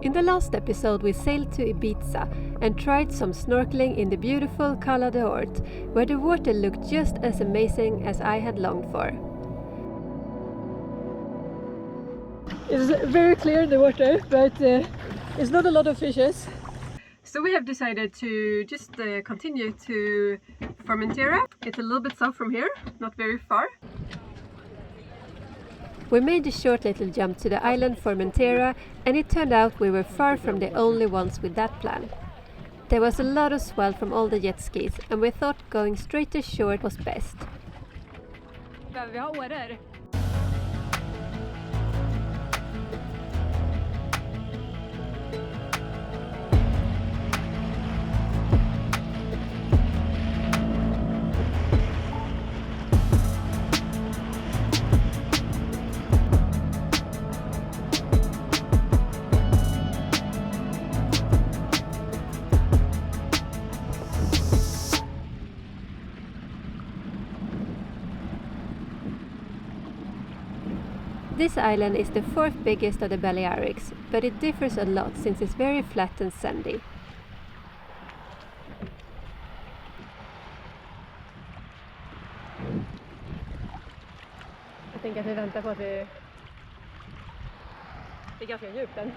In the last episode we sailed to Ibiza and tried some snorkeling in the beautiful Cala de Hort, where the water looked just as amazing as I had longed for. It's very clear, the water, but it's not a lot of fishes. So we have decided to just continue to Formentera. It's a little bit south from here, not very far. We made a short little jump to the island Formentera, and it turned out we were far from the only ones with that plan. There was a lot of swell from all the jet skis, and we thought going straight to shore was best. Vi har årer. This island is the fourth biggest of the Balearics, but it differs a lot since it's very flat and sandy. Jag tänker att vi väntar på att det är ganska djupt än.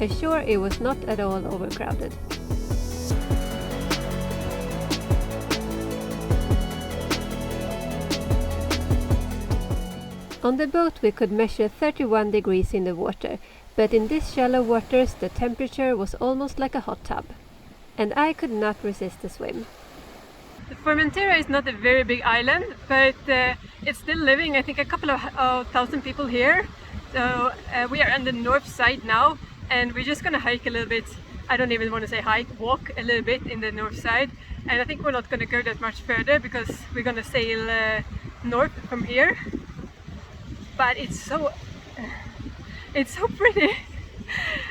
Ashore it was not at all overcrowded. On the boat we could measure 31 degrees in the water, but in these shallow waters the temperature was almost like a hot tub. And I could not resist the swim. Formentera is not a very big island, but it's still living, I think, a couple of thousand people here. So we are on the north side now. And we're just gonna hike a little bit. I don't even want to say hike, walk a little bit in the north side. And I think we're not gonna go that much further because we're gonna sail north from here. But it's so pretty.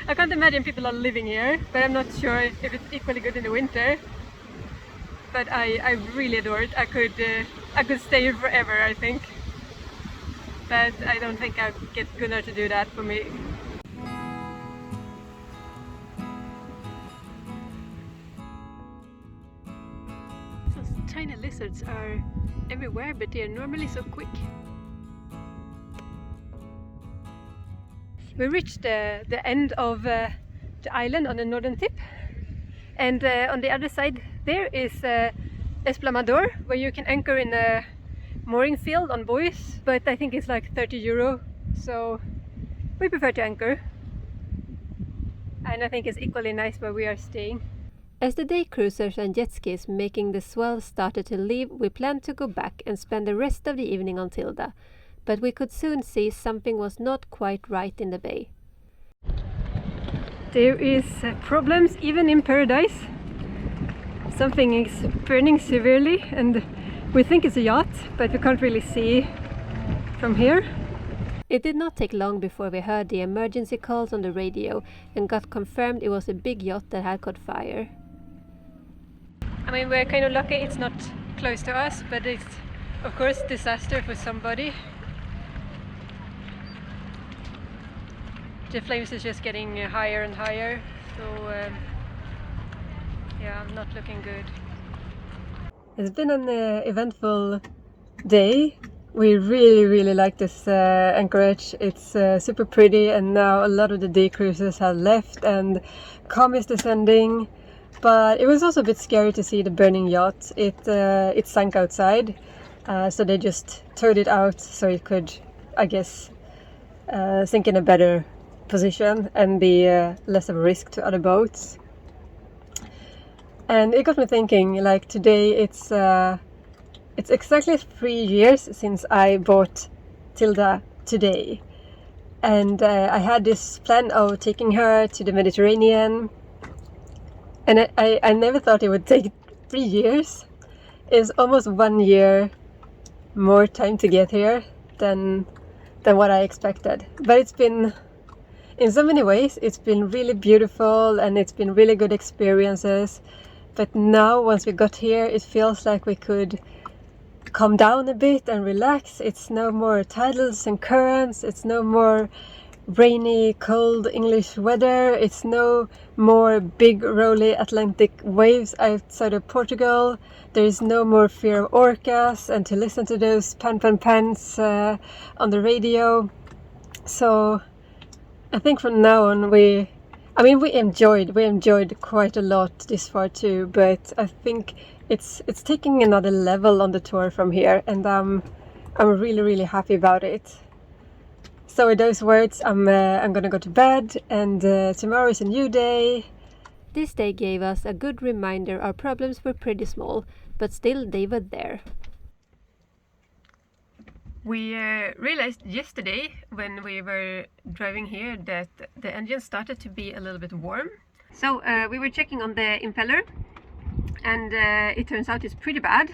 I can't imagine people are living here, but I'm not sure if it's equally good in the winter. But I really adore it. I could stay here forever, I think. But I don't think I'll get Gunnar to do that for me. Tiny lizards are everywhere, but they are normally so quick. We reached the end of the island on the northern tip, and on the other side there is Esplamador, where you can anchor in a mooring field on buoys, but I think it's like €30, so we prefer to anchor. And I think it's equally nice where we are staying. As the day cruisers and jet skis making the swell started to leave, we planned to go back and spend the rest of the evening on Tilda, but we could soon see something was not quite right in the bay. There is problems even in paradise. Something is burning severely, and we think it's a yacht, but we can't really see from here. It did not take long before we heard the emergency calls on the radio and got confirmed it was a big yacht that had caught fire. I mean, we're kind of lucky it's not close to us, but it's of course disaster for somebody. The flames is just getting higher and higher, so yeah, not looking good. It's been an eventful day. We really like this anchorage. It's super pretty, and now a lot of the day cruises have left and calm is descending. But it was also a bit scary to see the burning yacht. It sank outside, so they just towed it out so it could, I guess, sink in a better position and be less of a risk to other boats. And it got me thinking, like today it's exactly 3 years since I bought Tilda today. And I had this plan of taking her to the Mediterranean. And I never thought it would take 3 years. It's almost 1 year more time to get here than than what I expected. But it's been, in so many ways, it's been really beautiful and it's been really good experiences. But now, once we got here, it feels like we could calm down a bit and relax. It's no more tidals and currents. It's no more rainy, cold English weather. It's no more big, rolly Atlantic waves outside of Portugal. There is no more fear of orcas and to listen to those pans on the radio. So I think from now on we enjoyed quite a lot this far too, but I think it's taking another level on the tour from here, and I'm really happy about it. So with those words, I'm gonna go to bed, and tomorrow is a new day. This day gave us a good reminder our problems were pretty small, but still they were there. We realized yesterday when we were driving here that the engine started to be a little bit warm. So we were checking on the impeller, and it turns out it's pretty bad.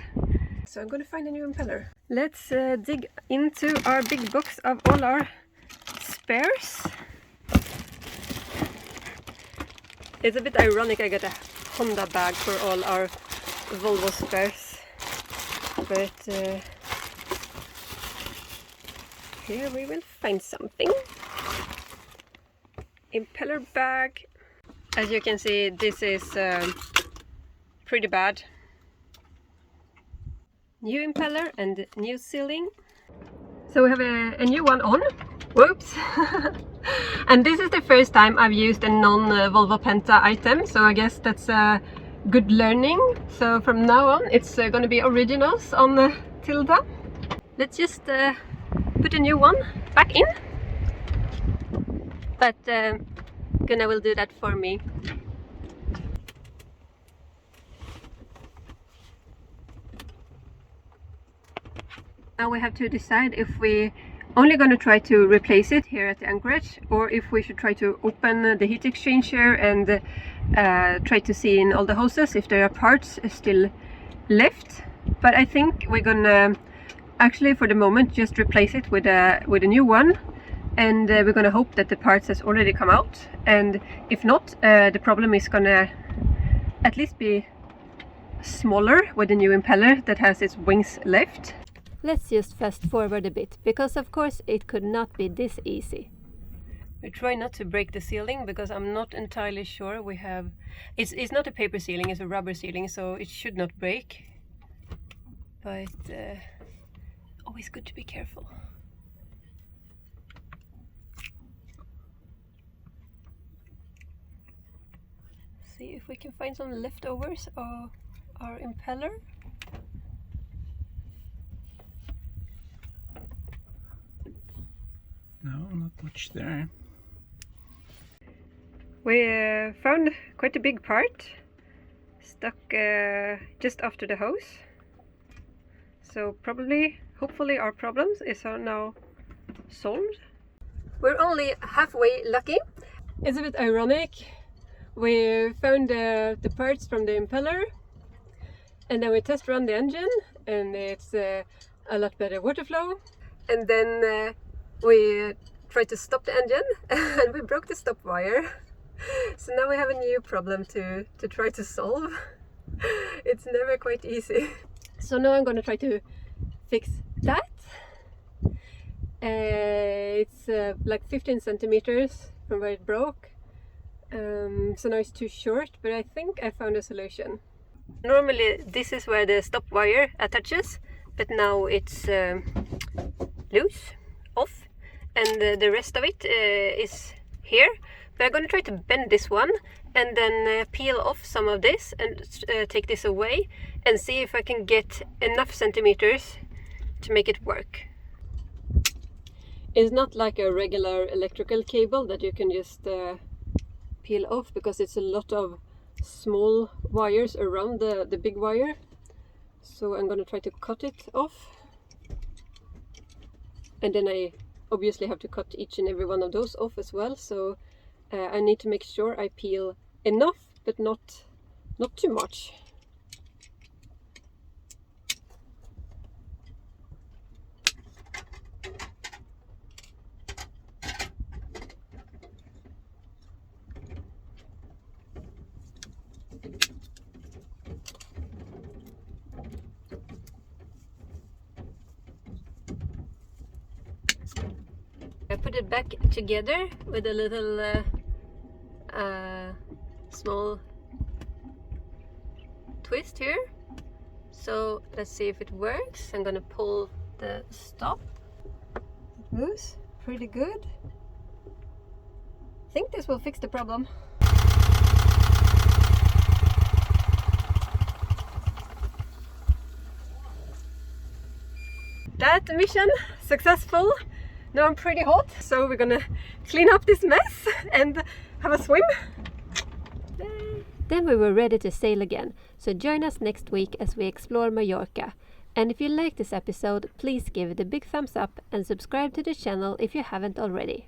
So I'm gonna find a new impeller. Let's dig into our big box of all our spares. It's a bit ironic I got a Honda bag for all our Volvo spares, but here we will find something. Impeller bag. As you can see, this is pretty bad. New impeller and new sealing. So we have a new one on. Whoops! And this is the first time I've used a non-Volvo Penta item, so I guess that's a good learning. So from now on it's going to be originals on Tilda. Let's just put a new one back in. But Gunnar will do that for me. Now we have to decide if we only going to try to replace it here at the anchorage, or if we should try to open the heat exchanger and try to see in all the hoses if there are parts still left. But I think we're gonna actually for the moment just replace it with a new one, and we're gonna hope that the parts has already come out, and if not, the problem is gonna at least be smaller with the new impeller that has its wings left. Let's just fast forward a bit, because of course it could not be this easy. We try not to break the sealing because I'm not entirely sure we have... It's not a paper sealing, it's a rubber sealing, so it should not break. But always good to be careful. See if we can find some leftovers of our impeller. No, not much there. We found quite a big part stuck just after the hose. So probably, hopefully our problems is now solved. We're only halfway lucky. It's a bit ironic. We found the parts from the impeller, and then we test run the engine, and it's a lot better water flow. And then we tried to stop the engine and we broke the stop wire. So now we have a new problem to try to solve. It's never quite easy. So now I'm going to try to fix that. It's like 15 centimeters from where it broke. So now it's too short, but I think I found a solution. Normally this is where the stop wire attaches, but now it's loose, off. And the rest of it is here. But I'm going to try to bend this one and then peel off some of this and take this away and see if I can get enough centimeters to make it work. It's not like a regular electrical cable that you can just peel off, because it's a lot of small wires around the big wire. So I'm going to try to cut it off. And then I obviously have to cut each and every one of those off as well, so I need to make sure I peel enough, but not too much. put it back together with a little small twist here. So let's see if it works. I'm gonna pull the stop. It moves pretty good. I think this will fix the problem. That mission successful. Now I'm pretty hot, so we're gonna clean up this mess and have a swim. Then we were ready to sail again, so join us next week as we explore Mallorca. And if you like this episode, please give it a big thumbs up and subscribe to the channel if you haven't already.